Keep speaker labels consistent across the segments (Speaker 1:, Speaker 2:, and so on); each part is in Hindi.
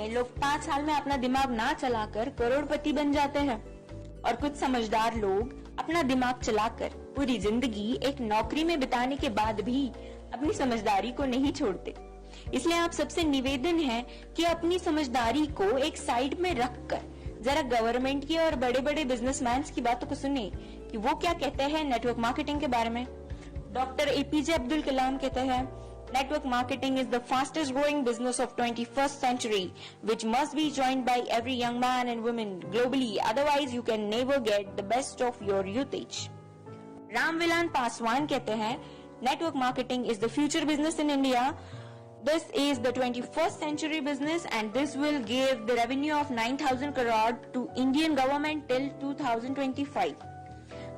Speaker 1: में लोग 5 साल में अपना दिमाग ना चलाकर करोड़पति बन जाते हैं और कुछ समझदार लोग अपना दिमाग चलाकर पूरी जिंदगी एक नौकरी में बिताने के बाद भी अपनी समझदारी को नहीं छोड़ते। इसलिए आप सबसे निवेदन है कि अपनी समझदारी को एक साइड में रखकर जरा गवर्नमेंट की और बड़े बड़े बिजनेसमैन की बातों को सुने कि वो क्या कहते हैं नेटवर्क मार्केटिंग के बारे में। डॉक्टर एपीजे अब्दुल कलाम कहते हैं, network marketing is the fastest growing business of 21st century, which must be joined by every young man and woman globally, otherwise you can never get the best of your usage. Ramvilas Paswan कहते हैं, network marketing is the future business in India. This is the 21st century business and this will give the revenue of 9,000 crore to Indian government till 2025.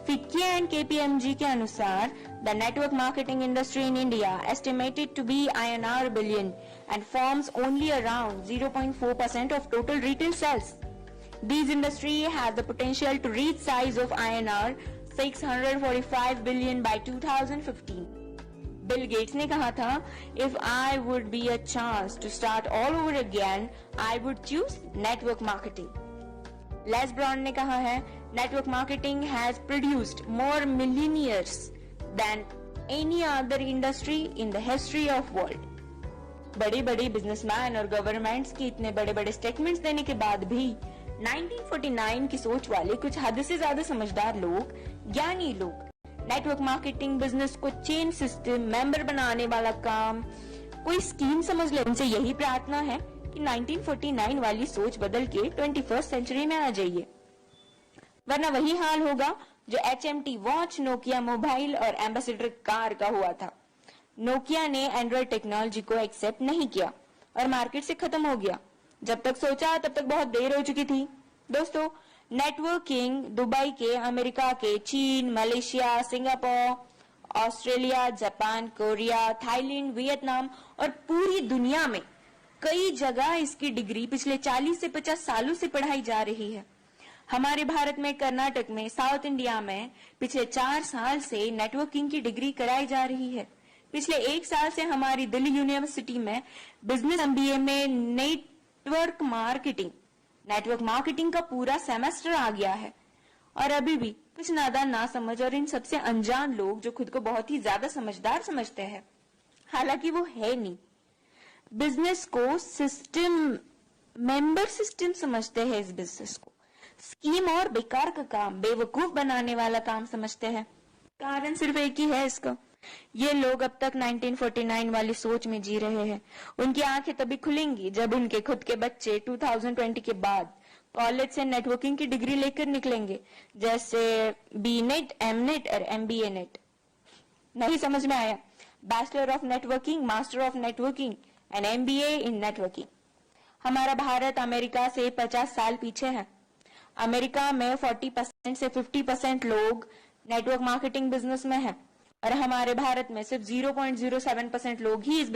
Speaker 1: FICCI and KPMG के अनुसार the network marketing industry in India estimated to be INR billion and forms only around 0.4% of total retail sales. These industry has the potential to reach size of INR 645 billion by 2015. Bill Gates ने कहा था, if I would be a chance to start all over again, I would choose network marketing. Les Brown ने कहा है, network marketing has produced more millionaires than any other industry in the history of world. बड़े बड़े बिजनेसमैन और गवर्नमेंट्स के इतने बड़े बड़े स्टेटमेंट्स देने के बाद भी 1949 की सोच वाले कुछ हद से ज्यादा समझदार लोग, ज्ञानी लोग नेटवर्क मार्केटिंग बिजनेस को चेन सिस्टम मेंबर बनाने वाला काम कोई स्कीम समझ ले। उनसे यही प्रार्थना है कि 1949 वाली सोच बदल के 21st सेंचुरी में आ जाइए, वरना वही हाल होगा जो HMT वॉच, नोकिया मोबाइल और एम्बेसडर कार का हुआ था। नोकिया ने एंड्रॉइड टेक्नोलॉजी को एक्सेप्ट नहीं किया और मार्केट से खत्म हो गया। जब तक सोचा तब तक बहुत देर हो चुकी थी। दोस्तों, नेटवर्किंग दुबई के, अमेरिका के, चीन, Malaysia, Singapore, Australia, Japan, Korea, Thailand, Vietnam और पूरी दुनिया में कई जगह इसकी डिग्री पिछले 40 से 50 सालों से पढ़ाई जा रही है। हमारे भारत में, कर्नाटक में, साउथ इंडिया में पिछले 4 साल से नेटवर्किंग की डिग्री कराई जा रही है। पिछले 1 साल से हमारी दिल्ली यूनिवर्सिटी में बिजनेस MBA में नेटवर्क मार्केटिंग का पूरा सेमेस्टर आ गया है। और अभी भी कुछ नादान ना समझ और इन सबसे अनजान लोग जो खुद को बहुत ही ज्यादा समझदार समझते हैं, हालांकि वो है नहीं, बिजनेस को सिस्टम, मेंबर सिस्टम समझते हैं। इस बिजनेस को स्कीम और बेकार का काम, बेवकूफ बनाने वाला काम समझते हैं। कारण सिर्फ एक ही है इसका, ये लोग अब तक 1949 वाली सोच में जी रहे हैं। उनकी आंखें तभी खुलेंगी जब उनके खुद के बच्चे 2020 के बाद कॉलेज से नेटवर्किंग की डिग्री लेकर निकलेंगे, जैसे BNet, MNet और MBA नेट। नहीं समझ में आया? Bachelor of networking, master of networking and MBA in networking. हमारा भारत अमेरिका से 50 साल पीछे है। अमेरिका में 40% से 50% लोग नेटवर्क मार्केटिंग बिजनेस में है और हमारे भारत में सिर्फ 0.07% लोग ही इस